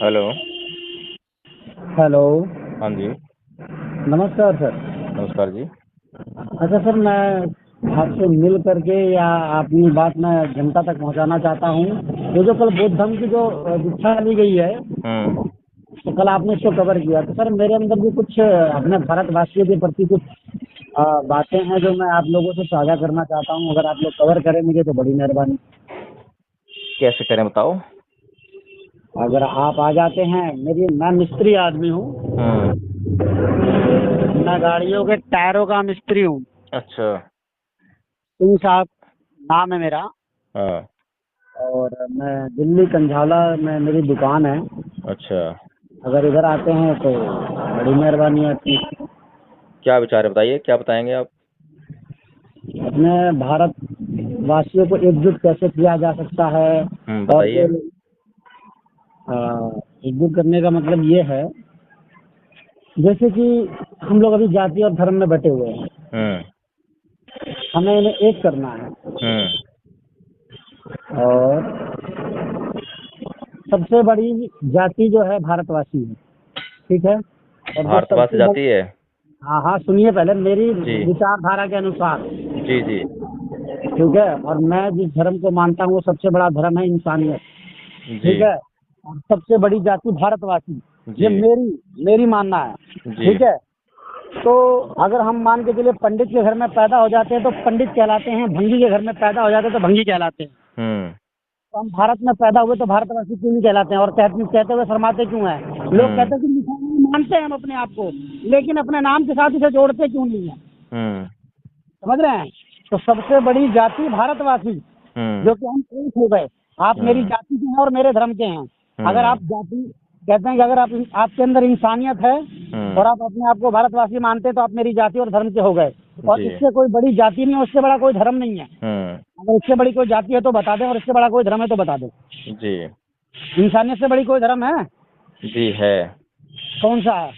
Hello. Hello. हाँ जी। नमस्कार sir. नमस्कार जी। अच्छा सर, मैं आपसे मिल करके या अपनी बात मैं जनता तक पहुंचाना चाहता हूं। ये जो कल बौद्ध धर्म की जो दीक्षा ली गई है, हम्म। तो कल आपने इसको कवर किया, तो सर मेरे अंदर भी कुछ अपने भारतवासियों के प्रति कुछ बातें हैं जो मैं आप लोगों से साझा करना चाहता हूं। अगर आप लोग कवर करें मुझे तो बड़ी मेहरबानी। कैसे करें बताओ। अगर आप आ जाते हैं, मैं मिस्त्री आदमी हूँ। हम्म। मैं गाड़ियों के टायरों का मिस्त्री हूँ। अच्छा। सिंह साहब नाम है मेरा। हाँ। और मैं दिल्ली कंझाला में मेरी दुकान है। अच्छा। अगर इधर आते हैं तो बड़ी मेहरबानी है आपकी। क्या विचार है बताइए, क्या बताएंगे आप। अपने भारत वासियों को एकजुट कैसे किया जा सकता है। और बताइए। जो एकजुट करने का मतलब ये है, जैसे कि हम लोग अभी जाति और धर्म में बटे हुए हैं। हम्म। हमें इन्हें एक करना है। हम्म। और सबसे बड़ी जाति जो है भारतवासी है। ठीक है। और जो भारतवासी सबसे जाती बड़ी, है। हाँ हाँ, सुनिए पहले मेरी जी। विचारधारा के अनुसार। जी जी। ठीक है। और मैं जिस धर्म को मानता हूँ वो सबसे बड़ा धर्म है इंसानियत। जी। ठीक है। और सबसे बड़ी जाति भारतवासी, ये जी। मेरी मेरी मानना है। जी। ठीक है। तो अगर हम मान के चलिए पंडित के घर में पैदा हो जाते हैं तो पंडित कहलाते हैं, भंगी के घर में पैदा हो जाते हैं तो भंगी कहलाते हैं। हम्म। तो हम भारत में पैदा हुए तो भारतवासी क्यों नहीं कहलाते हैं? और कहते हुए शर्माते क्यों हैं? लोग हम्म। कहते हैं कि मुसलमान मानते हैं हम अपने आप को, लेकिन अपने नाम के साथ इसे जोड़ते क्यों नहीं है? हम्म। समझ रहे हैं? तो सबसे बड़ी जाति भारतवासी, हम्म। जो कि हम एक हो गए। आप मेरी हम्म। जाति के हैं और मेरे धर्म के हैं। अगर हम्म। आप जाति कहते हैं कि अगर आप आपके अंदर इंसानियत है हम्म। और आप अपने आप को भारतवासी मानते हैं तो आप मेरी जाति और धर्म के हो गए। और जी। इससे कोई बड़ी जाति नहीं है, उससे बड़ा कोई धर्म नहीं है। हम्म। अगर इससे बड़ी कोई जाति है तो बता दें, और इससे बड़ा कोई धर्म है तो बता दें। जी। इंसानियत से बड़ी कोई धर्म है? जी है। कौन सा है?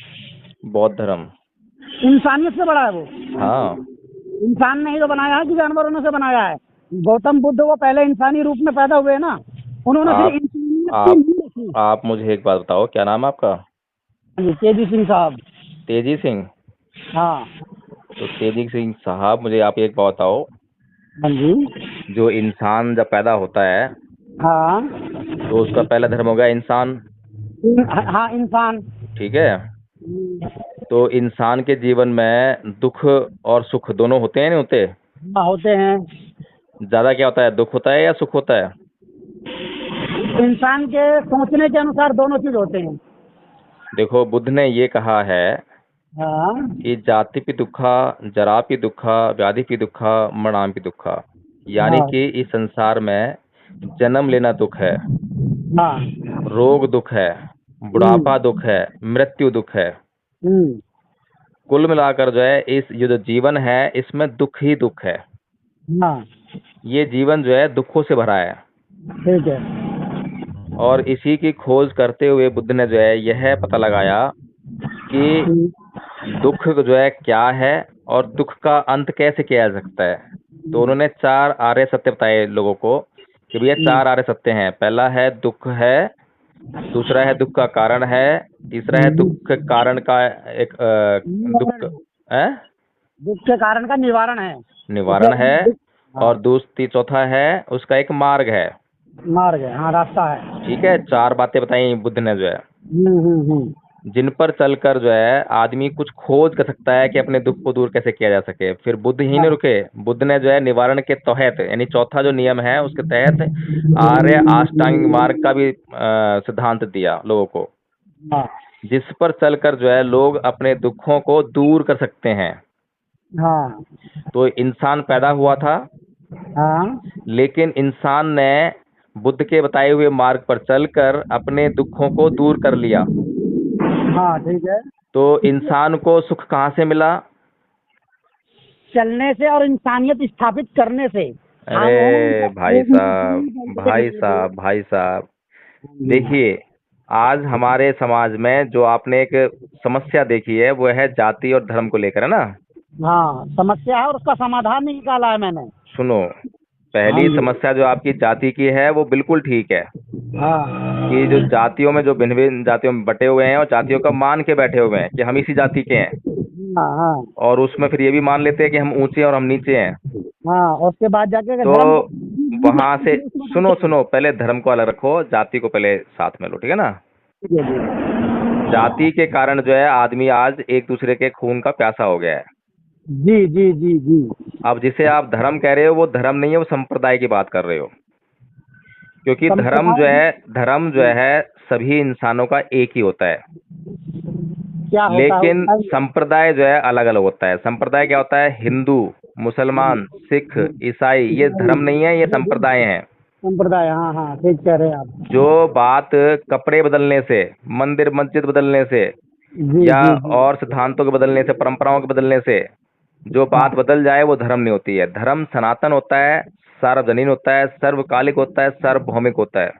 बौद्ध धर्म। इंसानियत से बड़ा है वो। हाँ। इंसान ने ही तो बनाया है कि जानवरों ने से बनाया है? गौतम बुद्ध वो पहले इंसानी रूप में पैदा हुए ना। उन्होंने सिर्फ आप इंसानियत की आप नींव रखी। आप मुझे एक बात बताओ, क्या नाम है आपका। हाँ जी, तेजी सिंह साहब। तेजी सिंह। हाँ। तो तेजी सिंह साहब, मुझे आप एक बात बताओ। हाँ जी। जो इंसान जब पैदा होता है हाँ। तो उसका पहला धर्म हो गया इंसान। हाँ, इंसान। ठीक है। तो इंसान के जीवन में दुख और सुख दोनों होते हैं, नहीं होते। हाँ, होते हैं। ज्यादा क्या होता है, दुख होता है या सुख होता है। इंसान के सोचने के अनुसार दोनों चीज होते हैं। देखो, बुद्ध ने ये कहा है हाँ। कि जाति पी दुखा, जरा पी दुखा, व्याधि पी दुखा, मरणाम पी दुखा। यानी हाँ। कि इस संसार में जन्म लेना दुख है, हाँ। रोग दुख है, बुढ़ापा हम्म। दुख है, मृत्यु दुख है। हम्म। कुल मिलाकर जो है इस ये जो जीवन है इसमें दुख ही दुख है। हाँ। ये जीवन जो है दुखों से भरा है। ठीक है। और इसी की खोज करते हुए बुद्ध ने जो है यह पता लगाया कि हम्म। दुख जो है क्या है और दुख का अंत कैसे किया जा सकता है। तो उन्होंने चार आर्य सत्य बताए लोगों को कि भैया हम्म। चार आर्य सत्य हैं। पहला है दुख है, दूसरा है दुख का कारण है, तीसरा है दुख के कारण का एक निवारण दुख है। है दुख के कारण का निवारण है। उसे निवारण अगर है, हम दुख, हाँ, और चौथा है उसका एक मार्ग है। मार्ग है, हाँ, रास्ता है। ठीक है, चार बातें बताई बुद्ध ने जो है, हम्म। जिन पर चलकर जो है आदमी कुछ खोज कर सकता है कि अपने दुख को दूर कैसे किया जा सके। फिर बुद्ध ही नहीं हाँ। रुके, बुद्ध ने जो है निवारण के तहत यानी चौथा जो नियम है उसके तहत आर्य अष्टांगिक मार्ग का भी सिद्धांत दिया लोगों को, हाँ। जिस पर चलकर जो है लोग अपने दुखों को दूर कर सकते हैं। हाँ। तो इंसान पैदा हुआ था, हाँ। लेकिन इंसान ने बुद्ध के बताए हुए मार्ग पर चलकर अपने दुखों को दूर कर लिया। हाँ। ठीक है। तो इंसान को सुख कहाँ से मिला। चलने से और इंसानियत स्थापित करने से। हम है ना, अरे भाई एक साहब, मिनट भाई पहले साहब, भाई साहब, बोलिए। देखिए, आज हमारे समाज में जो आपने एक समस्या देखी है वो है जाति और धर्म को लेकर, है ना। हाँ, समस्या है और उसका समाधान निकाला है मैंने। सुनो, हाँ पहली जी। समस्या जो आपकी जाति की है वो बिल्कुल ठीक है। हाँ कि जो जातियों में जो भिन्न भिन्न जातियों में बटे हुए हैं और जातियों का मान के बैठे हुए हैं कि हम इसी जाति के हैं, हाँ हाँ और उसमें फिर ये भी मान लेते हैं कि हम ऊंचे हैं और हम नीचे हैं। हाँ। और उसके बाद जाके अगर तो धर्म को वहां से सुनो सुनो, पहले धर्म को अलग रखो, जाति को पहले साथ में लो, ठीक है ना। जी जी जाति के कारण जो है आदमी आज एक दूसरे के खून का प्यासा हो गया है। जी जी जी जी। अब जिसे आप धर्म कह रहे हो वो धर्म नहीं है, वो संप्रदाय की बात कर रहे हो। क्योंकि संप्रदाय धर्म जो है सभी इंसानों का एक ही होता है, क्या होता है लेकिन बताइए? संप्रदाय जो है अलग अलग होता है। संप्रदाय क्या होता है? हिंदू, मुसलमान, सिख, ईसाई, ये धर्म नहीं है, ये संप्रदाय हैं। संप्रदाय, हाँ हाँ, ठीक कह रहे हैं आप। जो बात कपड़े बदलने से, मंदिर मस्जिद बदलने से, जी या जी जी। और सिद्धांतों के बदलने से, परंपराओं के बदलने से जो हाँ। बात बदल जाए वो धर्म नहीं होती है। धर्म सनातन होता है, सार्वजनीन होता है, सर्वकालिक होता है, सार्वभौमिक होता है।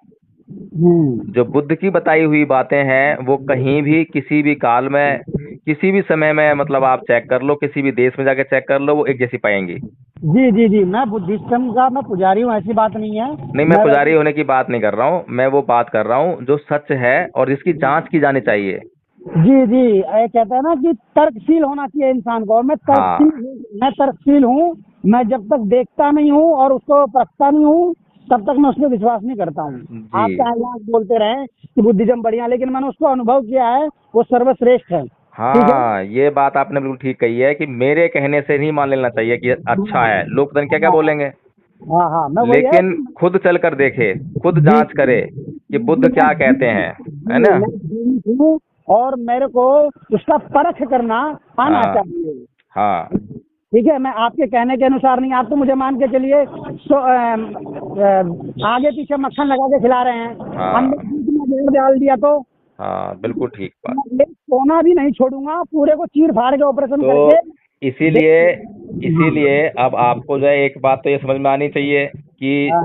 जो बुद्ध की बताई हुई बातें हैं वो कहीं भी किसी भी काल में किसी भी समय में, मतलब आप चेक कर लो, किसी भी देश में जाके चेक कर लो, वो एक जैसी पाएंगी। जी जी जी। मैं बुद्धिज्म का मैं पुजारी हूँ, ऐसी बात नहीं है। नहीं, मैं मैं पुजारी वैसे होने की बात नहीं कर रहा हूँ, मैं वो बात कर रहा हूँ जो सच है और जिसकी जांच की जानी चाहिए। जी जी, ये कहते हैं ना कि तर्कशील होना चाहिए इंसान को, और हाँ मैं तर्कशील हूँ। मैं जब तक देखता नहीं हूँ और उसको परखता नहीं हूँ तब तक मैं उस पर विश्वास नहीं करता हूँ। जी। आप चाहे यहाँ बोलते रहें कि बुद्धिज्म बढ़िया, लेकिन मैंने उसको अनुभव किया है, वो सर्वश्रेष्ठ है। ठीक है। हाँ, ये बात आपने बिल्कुल ठीक कही है कि मेरे कहने से नहीं मान लेना चाहिए कि अच्छा है, लोग पता नहीं क्या क्या हाँ बोलेंगे। हाँ हाँ, मैं वही है लेकिन खुद चल कर देखे, खुद जी जांच करे कि बुद्ध क्या कहते हैं, है जी, ना। मैं जीवित हूँ और मेरे को उसका परख करना आना हाँ चाहिए। हाँ ठीक है, मैं आपके कहने के अनुसार नहीं, आप तो मुझे मान के चलिए आगे पीछे मक्खन लगा के खिला रहे हैं, हाँ अंदर दूध में जोर डाल दिया तो हाँ, बिल्कुल ठीक बात। मैं एक सोना भी नहीं छोड़ूंगा, पूरे को चीर फाड़ के ऑपरेशन तो करके इसीलिए हाँ इसीलिए अब आपको जो है एक बात तो ये समझ में आनी चाहिए कि हाँ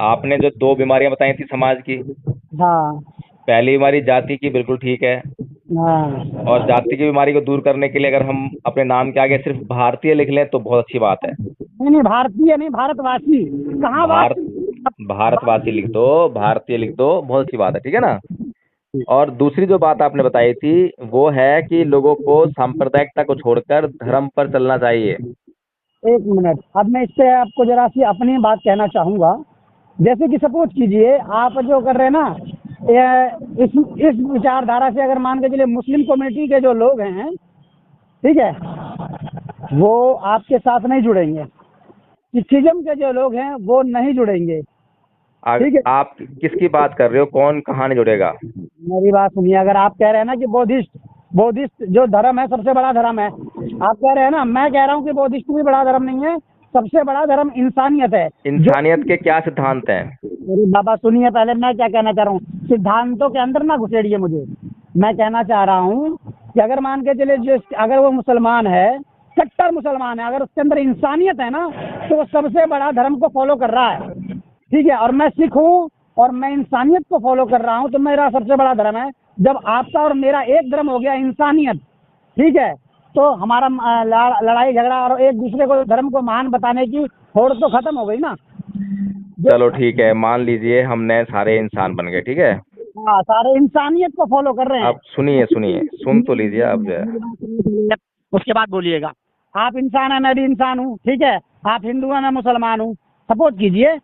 आपने जो दो बीमारियां बताई थी समाज की, हाँ पहली बीमारी जाति की, बिल्कुल ठीक है। हाँ। और जाति की बीमारी को दूर करने के लिए अगर हम अपने नाम के आगे सिर्फ भारतीय लिख लें तो बहुत अच्छी बात है। नहीं नहीं, भारतीय नहीं, भारतवासी। कहाँ भारत वासी? भारतवासी लिख दो, भारतीय लिख दो, बहुत अच्छी बात है, ठीक है ना। और दूसरी जो बात आपने बताई थी वो है कि लोगों को सांप्रदायिकता को छोड़कर धर्म पर चलना चाहिए। एक मिनट, अब मैं इस पे आपको जरा सी अपनी बात कहना चाहूंगा। जैसे कि सपोज कीजिए, आप जो कर रहे हैं ना, इस विचारधारा से अगर मान के चलिए मुस्लिम कम्युनिटी के जो लोग हैं, ठीक है, वो आपके साथ नहीं जुड़ेंगे। सिखिज्म के जो लोग हैं वो नहीं जुड़ेंगे। ठीक है, आप किसकी बात कर रहे हो? कौन कहाँ नहीं जुड़ेगा? मेरी बात सुनिए। अगर आप कह रहे हैं ना कि बौद्धिस्ट जो धर्म है सबसे बड़ा धर्म है, आप कह रहे हैं ना, मैं कह रहा हूँ कि बौद्धिस्ट भी बड़ा धर्म नहीं है, सबसे बड़ा धर्म इंसानियत है। जो इंसानियत के क्या सिद्धांत हैं? मेरी बाबा सुनिए, पहले मैं क्या कहना चाह रहा हूँ, सिद्धांतों के अंदर ना घुसेड़िए मुझे। मैं कहना चाह रहा हूँ कि अगर मान के चले जो अगर वो मुसलमान है, कट्टर मुसलमान है, अगर उसके अंदर इंसानियत है ना, तो वो सबसे बड़ा धर्म को फॉलो कर रहा है। ठीक है, और मैं सिख हूँ और मैं इंसानियत को फॉलो कर रहा हूँ, तो मेरा सबसे बड़ा धर्म है। जब आपका और मेरा एक धर्म हो गया, इंसानियत, ठीक है, तो हमारा लड़ाई झगड़ा और एक दूसरे को धर्म को महान बताने की होड़ तो खत्म हो गई ना। जो चलो ठीक है, मान लीजिए हमने सारे इंसान बन गए, ठीक है। हाँ, सारे इंसानियत को फॉलो कर रहे हैं। अब सुनिए सुनिए, सुन तो लीजिए आप जो है। उसके बाद बोलिएगा। आप इंसान है, मैं भी इंसान हूँ, ठीक है। आप हिंदू हैं, मैं मुसलमान हूँ। सपोज कीजिए,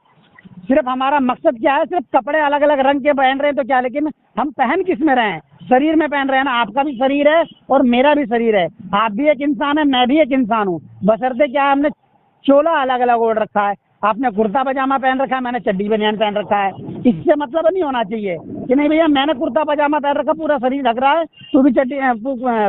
सिर्फ हमारा मकसद क्या है, सिर्फ कपड़े अलग अलग रंग के पहन रहे हैं तो क्या, लेकिन हम पहन किस में रहे हैं? शरीर में पहन रहे हैं ना। आपका भी शरीर है और मेरा भी शरीर है, आप भी एक इंसान है, मैं भी एक इंसान हूँ। बशर्ते क्या, हमने चोला अलग अलग ओढ़ रखा है, आपने कुर्ता पजामा पहन रखा है, मैंने चड्डी बनियान पहन रखा है। इससे मतलब नहीं होना चाहिए कि नहीं भैया मैंने कुर्ता पजामा पहन रखा, पूरा शरीर ढक रहा है, तू भी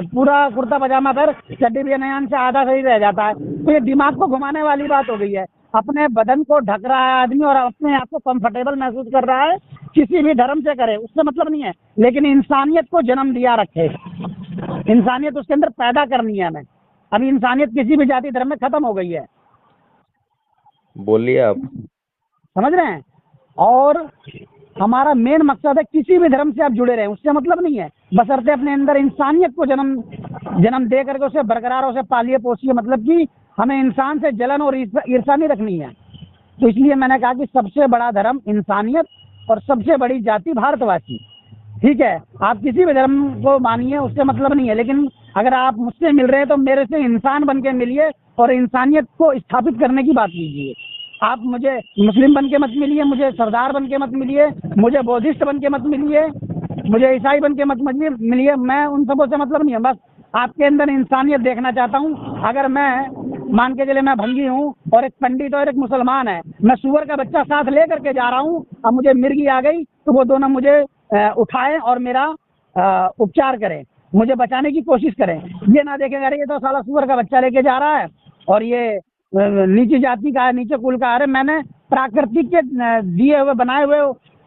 पूरा कुर्ता पजामा पहन, चड्डी बनियान से आधा शरीर रह जाता है। तो ये दिमाग को घुमाने वाली बात हो गई है। अपने बदन को ढक रहा है आदमी और अपने आप को कंफर्टेबल महसूस कर रहा है, किसी भी धर्म से करे, उससे मतलब नहीं है। लेकिन इंसानियत को जन्म दिया रखे, इंसानियत उसके अंदर पैदा करनी है हमें। अभी इंसानियत किसी भी जाति धर्म में खत्म हो गई है, बोलिए आप। समझ रहे हैं। और हमारा मेन मकसद है किसी भी धर्म से आप जुड़े रहें, उससे मतलब नहीं है, बशर्ते अपने अंदर इंसानियत को जन्म दे करके उसे बरकरार, उसे पालिए पोसिए। मतलब कि हमें इंसान से जलन और ईर्ष्या नहीं रखनी है। तो इसलिए मैंने कहा कि सबसे बड़ा धर्म इंसानियत और सबसे बड़ी जाति भारतवासी। ठीक है, आप किसी भी धर्म को मानिए, उससे मतलब नहीं है, लेकिन अगर आप मुझसे मिल रहे हैं तो मेरे से इंसान बन के मिलिए और इंसानियत को स्थापित करने की बात कीजिए। आप मुझे मुस्लिम बन के मत मिलिए, मुझे सरदार बन के मत मिलिए, मुझे बौद्धिस्ट बन के मत मिलिए, मुझे ईसाई बन के मत मिलिए। मैं उन सबों से मतलब नहीं है, बस आपके अंदर इंसानियत देखना चाहता हूँ। अगर मैं मान के चले मैं भंगी हूँ और एक पंडित और एक मुसलमान है, मैं सुअर का बच्चा साथ ले करके जा रहा हूँ, अब मुझे मिर्गी आ गई तो वो दोनों मुझे उठाएं और मेरा उपचार करें, मुझे बचाने की कोशिश करें। ये ना देखें अरे ये तो साला सुअर का बच्चा लेके जा रहा है और ये नीची जाति का है, नीचे कुल का। अरे मैंने प्राकृतिक के दिए हुए बनाए हुए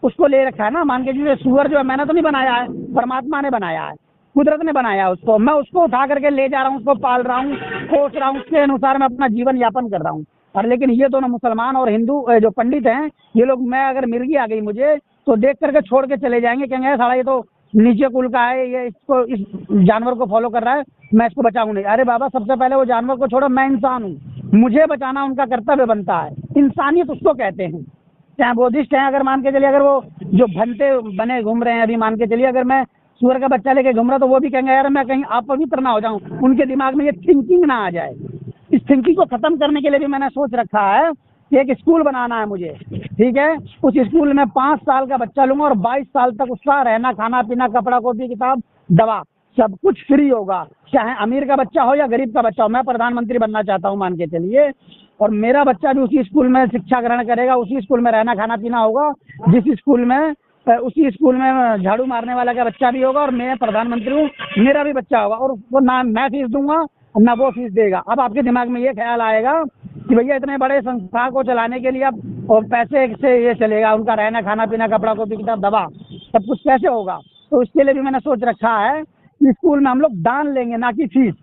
उसको ले रखा है ना। मान के चलिए सुअर जो है मैंने तो नहीं बनाया है, परमात्मा ने बनाया है, कुदरत ने बनाया है उसको। मैं उसको उठा करके ले जा रहा हूँ, उसको पाल रहा हूँ, पोस रहा हूँ, उसके अनुसार मैं अपना जीवन यापन कर रहा हूँ। और लेकिन ये दोनों मुसलमान और हिंदू जो पंडित हैं, ये लोग, मैं अगर मिर्गी आ गई मुझे तो देख करके छोड़ के चले जाएंगे, कहेंगे साला ये तो नीचे कुल का है, ये इसको इस जानवर को फॉलो कर रहा है, मैं इसको बचाऊं नहीं। अरे बाबा, सबसे पहले वो जानवर को छोड़ो, मैं इंसान हूँ, मुझे बचाना उनका कर्तव्य बनता है। इंसानियत उसको कहते हैं। चाहे बुद्धिस्ट हैं, अगर मान के चलिए, अगर वो जो भंते बने घूम रहे हैं अभी, मान के चलिए अगर मैं सूअर का बच्चा लेके घूम रहा तो वो भी कहेंगे यार मैं कहीं अपवित्र ना हो जाऊं, उनके दिमाग में ये थिंकिंग ना आ जाए। इस थिंकिंग को खत्म करने के लिए भी मैंने सोच रखा है कि एक स्कूल बनाना है मुझे। ठीक है, उस स्कूल में 5 साल का बच्चा लूंगा और 22 साल तक उसका रहना, खाना पीना, कपड़ा, कॉपी, किताब, दवा सब कुछ फ्री होगा। चाहे अमीर का बच्चा हो या गरीब का बच्चा हो। मैं प्रधानमंत्री बनना चाहता हूँ मान के चलिए, और मेरा बच्चा भी उसी स्कूल में शिक्षा ग्रहण करेगा, उसी स्कूल में रहना खाना पीना होगा, जिस स्कूल में उसी स्कूल में झाड़ू मारने वाला का बच्चा भी होगा, और मैं प्रधानमंत्री हूँ, मेरा भी बच्चा होगा, और वो ना मैं फीस दूंगा ना वो फीस देगा। अब आपके दिमाग में ये ख्याल आएगा कि भैया इतने बड़े संस्था को चलाने के लिए अब और पैसे से ये चलेगा, उनका रहना खाना पीना, कपड़ा, कॉपी, किताब, दवा सब कुछ कैसे होगा। तो इसके लिए भी मैंने सोच रखा है कि स्कूल में हम लोग दान लेंगे, ना कि फीस।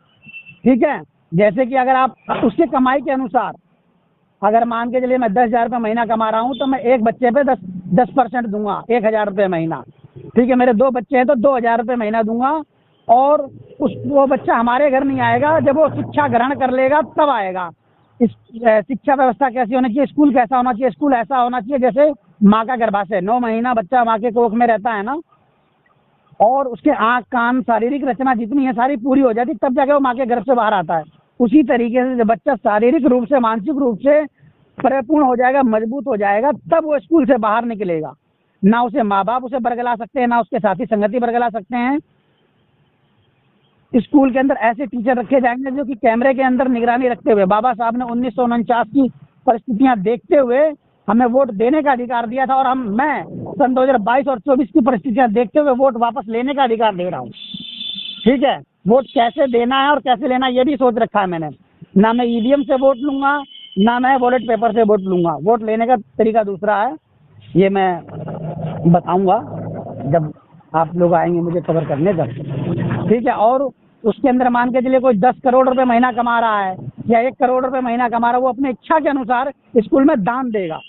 ठीक है, जैसे कि अगर आप उसके कमाई के अनुसार, अगर मान के चलिए मैं 10,000 रुपये महीना कमा रहा हूँ तो मैं एक बच्चे पे 10% दूंगा, 1,000 रुपये महीना। ठीक है, मेरे 2 बच्चे हैं तो 2,000 रुपये महीना दूंगा, और वो बच्चा हमारे घर नहीं आएगा, जब वो शिक्षा ग्रहण कर लेगा तब आएगा। इस शिक्षा व्यवस्था कैसी होनी चाहिए, स्कूल कैसा होना चाहिए, स्कूल ऐसा होना चाहिए जैसे माँ का गर्भाशय, 9 महीना बच्चा माँ के कोख में रहता है ना, और उसके आँख कान शारीरिक रचना जितनी है सारी पूरी हो जाती, तब जाके वो माँ के गर्भ से बाहर आता है। उसी तरीके से जब बच्चा शारीरिक रूप से, मानसिक रूप से परिपूर्ण हो जाएगा, मजबूत हो जाएगा, तब वो स्कूल से बाहर निकलेगा। ना उसे माँ बाप उसे बरगला सकते हैं, ना उसके साथी संगति बरगला सकते हैं। स्कूल के अंदर ऐसे टीचर रखे जाएंगे जो कि कैमरे के अंदर निगरानी रखते हुए, बाबा साहब ने 1949 की परिस्थितियां देखते हुए हमें वोट देने का अधिकार दिया था, और मैं सन 2022 और 24 की परिस्थितियां देखते हुए वोट वापस लेने का अधिकार दे रहा हूँ। ठीक है, वोट कैसे देना है और कैसे लेना है ये भी सोच रखा है मैंने। ना मैं ईवीएम से वोट लूंगा, ना मैं बैलेट पेपर से वोट लूंगा। वोट लेने का तरीका दूसरा है, ये मैं बताऊंगा जब आप लोग आएंगे मुझे खबर करने तब। ठीक है, और उसके अंदर मान के चलिए कोई 10 करोड़ रुपए महीना कमा रहा है या 1 करोड़ रुपए महीना कमा रहा है, वो अपनी इच्छा के अनुसार स्कूल में दान देगा,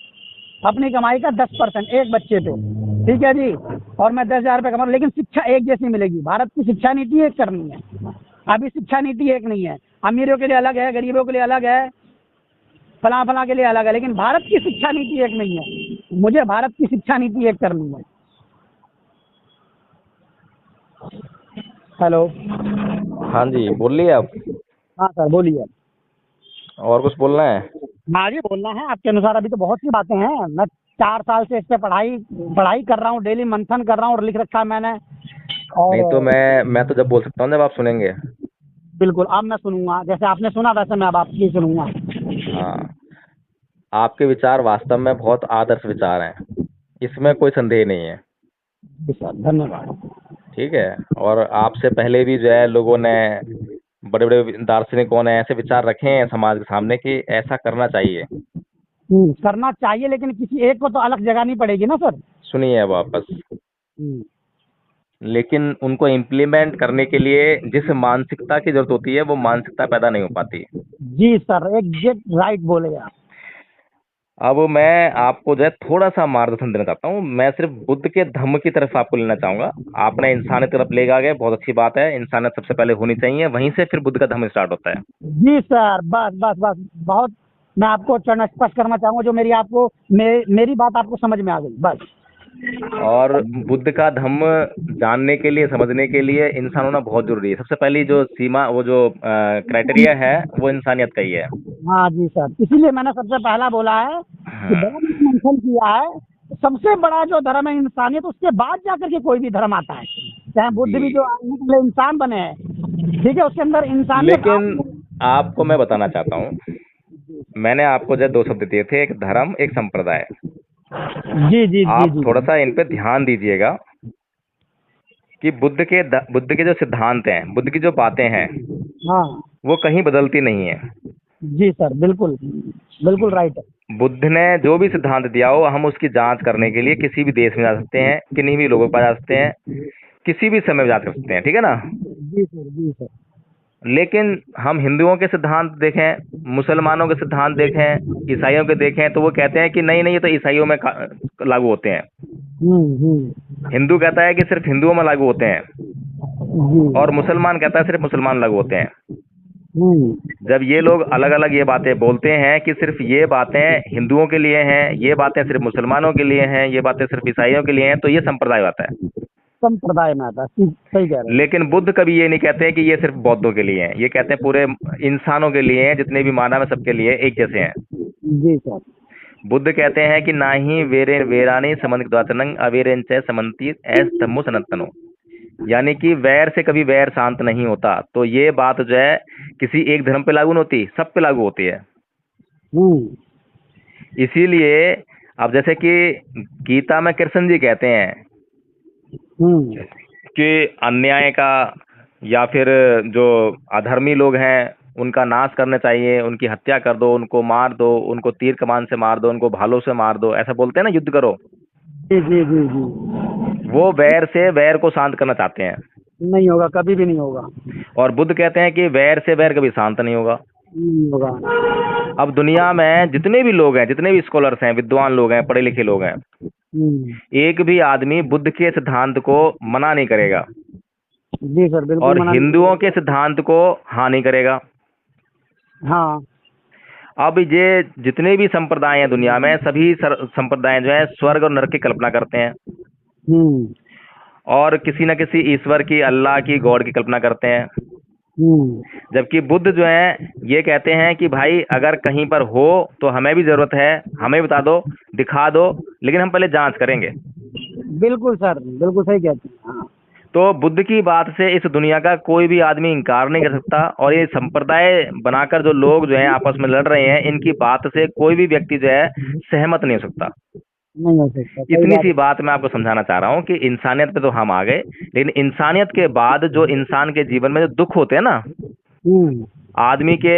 अपनी कमाई का 10% एक बच्चे पे। ठीक है जी, और मैं 10,000 रुपये कमा रहा हूँ, लेकिन शिक्षा एक जैसी मिलेगी। भारत की शिक्षा नीति एक करनी है, अभी शिक्षा नीति एक नहीं है, अमीरों के लिए अलग है, गरीबों के लिए अलग है, फला के लिए अलग है, लेकिन भारत की शिक्षा नीति एक नहीं है। मुझे भारत की शिक्षा नीति एक करनी है। हेलो, हाँ जी, बोलिए आप। हाँ सर बोलिए। और कुछ बोलना है? हाँ जी, बोलना है आपके अनुसार। अभी तो बहुत सी बातें हैं, मैं 4 साल से इस पे पढ़ाई कर रहा हूँ, डेली मंथन कर रहा हूँ, और लिख रखा है मैंने। और नहीं तो मैं तो जब बोल सकता हूँ जब आप सुनेंगे। बिल्कुल, अब मैं सुनूंगा, जैसे आपने सुना वैसे मैं अब आपकी सुनूंगा। हाँ, आपके विचार वास्तव में बहुत आदर्श विचार हैं, इसमें कोई संदेह नहीं है। जी सर, धन्यवाद। ठीक है, और आपसे पहले भी जो है लोगों ने, बड़े बड़े दार्शनिकों ने ऐसे विचार रखे हैं समाज के सामने कि ऐसा करना चाहिए। करना चाहिए, लेकिन किसी एक को तो अलग जगानी पड़ेगी ना सर। सुनिए अब वापस। हम्म, लेकिन उनको इम्प्लीमेंट करने के लिए जिस मानसिकता की जरूरत होती है वो मानसिकता पैदा नहीं हो पाती। जी सर, एग्जैक्ट राइट बोले आप। अब मैं आपको जो है थोड़ा सा मार्गदर्शन देना चाहता हूँ। मैं सिर्फ बुद्ध के धम्म की तरफ आपको लेना चाहूंगा। आपने इंसानियत की तरफ ले गए, बहुत अच्छी बात है, इंसानियत सबसे पहले होनी चाहिए, वहीं से फिर बुद्ध का धम्म स्टार्ट होता है। जी सर, बस बस बस, बहुत मैं आपको चरण स्पर्श करना चाहूंगा, जो मेरी बात आपको समझ में आ गई, बस। और बुद्ध का धम्म जानने के लिए, समझने के लिए इंसान होना बहुत जरूरी है। सबसे पहली जो सीमा, वो जो क्राइटेरिया है, वो इंसानियत का ही है। हाँ जी सर, इसीलिए मैंने सबसे पहला बोला है कि हाँ धर्म मेंशन किया है, तो सबसे बड़ा जो धर्म है इंसानियत, उसके बाद जाकर के कोई भी धर्म आता है। चाहे बुद्ध जी। भी जो आने के लिए इंसान बने हैं, ठीक है, उसके अंदर इंसानियत लेकिन आपको मैं बताना चाहता हूँ, मैंने आपको जो दो शब्द दिए थे, एक धर्म, एक संप्रदाय। जी जी जी आप जी। थोड़ा सा इन पे ध्यान दीजिएगा कि बुद्ध के जो सिद्धांत हैं, बुद्ध की जो बातें हैं, हाँ वो कहीं बदलती नहीं है। जी सर, बिल्कुल बिल्कुल राइट है। बुद्ध ने जो भी सिद्धांत दिया हो, हम उसकी जांच करने के लिए किसी भी देश में जा सकते हैं, किन्हीं भी लोगों के पास जा सकते हैं, किसी भी समय जांच कर सकते हैं, ठीक है ना। जी सर, जी सर। लेकिन हम हिंदुओं के सिद्धांत देखें, मुसलमानों के सिद्धांत देखें, ईसाइयों के देखें, तो वो कहते हैं कि नहीं नहीं, ये तो ईसाइयों में लागू होते हैं। हिंदू कहता है कि सिर्फ हिंदुओं में लागू होते हैं, और जी। मुसलमान कहता है सिर्फ मुसलमान लागू होते हैं। हम्म। जब ये लोग अलग अलग ये बातें बोलते हैं कि सिर्फ ये बातें हिंदुओं के लिए हैं, ये बातें सिर्फ मुसलमानों के लिए हैं, ये बातें सिर्फ ईसाइयों के लिए हैं, तो ये संप्रदाय होता है। संप्रदाय में आता है, सही कह रहे हैं। लेकिन बुद्ध कभी ये नहीं कहते कि ये सिर्फ बौद्धों के लिए हैं, ये कहते हैं पूरे इंसानों के लिए हैं, जितने भी मानव है सबके लिए एक जैसे हैं। जी सर। बुद्ध कहते हैं कि ना ही वेरे वेरानी समन्त द्वातनंग अवेरेन च समन्ति एस धम्मो सनातनो, यानी कि वैर से कभी वैर शांत नहीं होता। तो ये बात जो है किसी एक धर्म पे लागू नहीं होती, सब पे लागू होती है। हम्म। इसीलिए अब जैसे कि गीता में कृष्ण जी कहते हैं हम्म। कि अन्याय का या फिर जो अधर्मी लोग हैं उनका नाश करना चाहिए, उनकी हत्या कर दो, उनको मार दो, उनको तीर कमान से मार दो, उनको भालों से मार दो, ऐसा बोलते हैं ना, युद्ध करो। जी जी जी जी। वो वैर से वैर को शांत करना चाहते हैं। नहीं होगा, कभी भी नहीं होगा। और बुद्ध कहते हैं कि वैर से वैर कभी शांत नहीं होगा। नहीं होगा। अब दुनिया में जितने भी लोग हैं, जितने भी स्कॉलर्स हैं, विद्वान लोग हैं, पढ़े लिखे लोग हैं, एक भी आदमी बुद्ध के सिद्धांत को मना नहीं करेगा, जी सर, बिल्कुल और मना नहीं हिंदुओं करेगा। के सिद्धांत को हाँ नहीं करेगा। हाँ। अब ये जितने भी संप्रदाय हैं दुनिया में, सभी संप्रदाय जो है स्वर्ग और नरक की कल्पना करते हैं, हम्म। और किसी न किसी ईश्वर की, अल्लाह की, गॉड की कल्पना करते हैं। हम्म। जबकि बुद्ध जो है ये कहते हैं कि भाई अगर कहीं पर हो तो हमें भी जरूरत है, हमें बता दो, दिखा दो, लेकिन हम पहले जांच करेंगे। बिल्कुल सर, बिल्कुल सही कहते हैं। हाँ। तो बुद्ध की बात से इस दुनिया का कोई भी आदमी इंकार नहीं कर सकता, और ये संप्रदाय बनाकर जो लोग जो हैं आपस में लड़ रहे हैं, इनकी बात से कोई भी व्यक्ति जो है सहमत नहीं हो सकता। नहीं हो सकता, सही इतनी बात सी है। बात मैं आपको समझाना चाह रहा हूँ कि इंसानियत पे तो हम आ गए, लेकिन इंसानियत के बाद जो इंसान के जीवन में जो दुख होते हैं ना, हम्म। आदमी के,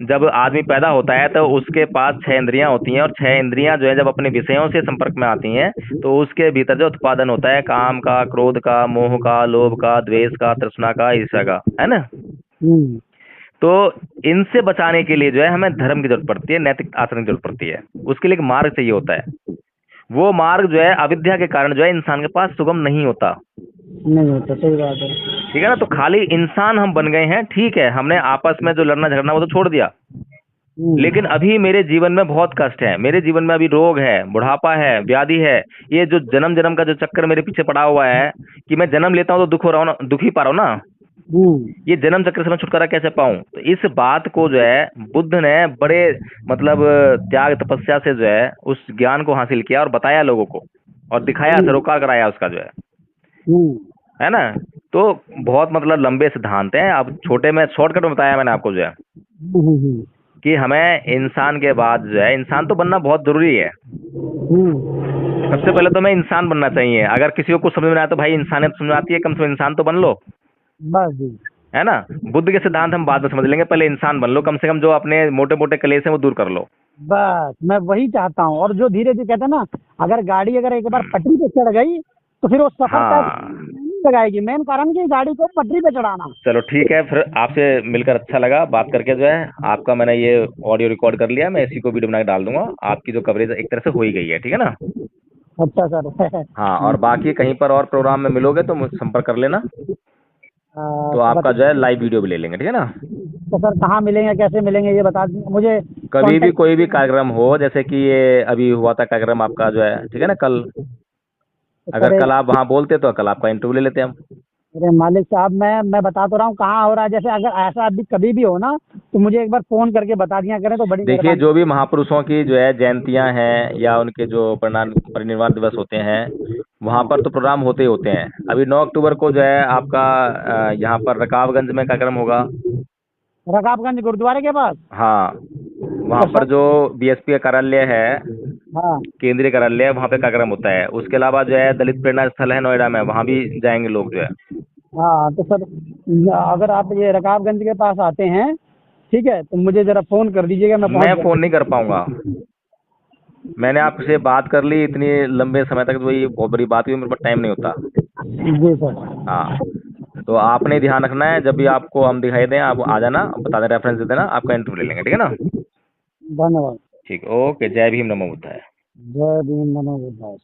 जब आदमी पैदा होता है तो उसके पास 6 इंद्रियां होती हैं, और 6 इंद्रियां जो है जब अपने विषयों से संपर्क में आती हैं, तो उसके भीतर जो उत्पादन होता है काम का, क्रोध का, मोह का, लोभ का, द्वेष का, तृष्णा का, ईर्ष्या का, है ना। हम्म। तो इनसे बचाने के लिए जो है हमें धर्म की जरूरत पड़ती है, नैतिक आचरण की जरूरत पड़ती है। उसके लिए एक मार्ग चाहिए होता है। वो मार्ग जो है अविद्या के कारण जो है इंसान के पास सुगम नहीं होता। नहीं होता, सही बात है। ठीक है ना। तो खाली इंसान हम बन गए हैं, ठीक है, हमने आपस में जो लड़ना झगड़ना वो तो छोड़ दिया, लेकिन अभी मेरे जीवन में बहुत कष्ट है, मेरे जीवन में अभी रोग है, बुढ़ापा है, व्याधि है, ये जो जन्म जन्म का जो चक्कर मेरे पीछे पड़ा हुआ है कि मैं जन्म लेता हूँ तो दुख हो रहा हूँ ना, दुखी पा रहा हूँ ना, ये जन्म चक्र से मैं छुटकारा कैसे पाऊं। तो इस बात को जो है बुद्ध ने बड़े मतलब त्याग तपस्या से जो है उस ज्ञान को हासिल किया और बताया लोगों को, और दिखाया, सरोकार कराया उसका जो है ना। तो बहुत मतलब लंबे सिद्धांत हैं, अब छोटे में शॉर्टकट में बताया मैंने आपको जो है कि हमें इंसान के बाद जो है इंसान तो बनना बहुत जरूरी है। सबसे पहले तो मैं इंसान बनना चाहिए। अगर किसी को कुछ समझ में आया तो भाई इंसानियत समझ में आती है, कम से कम इंसान तो बन लो, बस जी। है ना। बुद्ध के सिद्धांत हम बाद में समझ लेंगे, पहले इंसान बन लो, कम से कम जो अपने मोटे मोटे कलेश हैं वो दूर कर लो। बस मैं वही चाहता हूँ। और जो धीरे धीरे कहते हैं ना, अगर गाड़ी अगर एक बार पटरी पे चढ़ गई तो फिर वो सफर हाँ नहीं लगाएगी। मेन कारण की गाड़ी को पटरी पे चढ़ाना। चलो ठीक है, फिर आपसे मिलकर अच्छा लगा, बात करके जो है आपका मैंने ये ऑडियो रिकॉर्ड कर लिया, मैं इसी को वीडियो बना के डाल दूंगा। आपकी जो कवरेज एक तरह से हो ही गई है, ठीक है ना। अच्छा सर। हाँ, और बाकी कहीं पर और प्रोग्राम में मिलोगे तो मुझसे संपर्क कर लेना, तो तो आपका जो है लाइव वीडियो भी ले लेंगे, ठीक है ना। तो सर कहाँ मिलेंगे, कैसे मिलेंगे, ये बता दीजिए मुझे। कभी भी कांटेक्ट। कोई भी कार्यक्रम हो, जैसे कि ये अभी हुआ था कार्यक्रम आपका जो है, ठीक है ना, कल अगर सर कल आप वहाँ बोलते तो कल आपका इंटरव्यू ले लेते हम। अरे मालिक साहब, मैं बता तो रहा हूँ कहाँ हो रहा है। जैसे अगर ऐसा अभी कभी भी हो ना, तो मुझे एक बार फोन करके बता दिया करें तो बड़ी देखिए, मेहरबानी। जो भी महापुरुषों की जो है जयंतियां हैं या उनके जो परिनिर्वाण दिवस होते हैं, वहाँ पर तो प्रोग्राम होते ही होते हैं। अभी 9 अक्टूबर को जो है आपका यहाँ पर रकाबगंज में कार्यक्रम होगा। रकाबगंज गुरुद्वारे के पास। हाँ, वहाँ तो पर सर। जो बीएसपी का कार्यालय है, हाँ। केंद्रीय कार्यालय, वहाँ पे कार्यक्रम होता है। उसके अलावा जो है दलित प्रेरणा स्थल है नोएडा में, वहाँ भी जाएंगे लोग जो है। हाँ तो सर, अगर आप ये रकाबगंज के पास आते हैं, ठीक है, तो मुझे जरा फोन कर दीजिएगा, मैं पहुंच मैं फोन नहीं कर जाऊंगा। पाऊंगा। मैंने आपसे बात कर ली इतनी लंबे समय तक, तो ये बहुत बड़ी बात हुई, मेरे पास टाइम नहीं होता। जी सर। हाँ, तो आपने ध्यान रखना है, जब भी आपको हम दिखाई दें आप आ जाना, बता दें, रेफरेंस दे देना, आपका इंटरव्यू ले लेंगे, ठीक है ना। धन्यवाद। ठीक, ओके, जय भीम, नमो बुद्धाय। जय भीम, नमो बुद्धाय।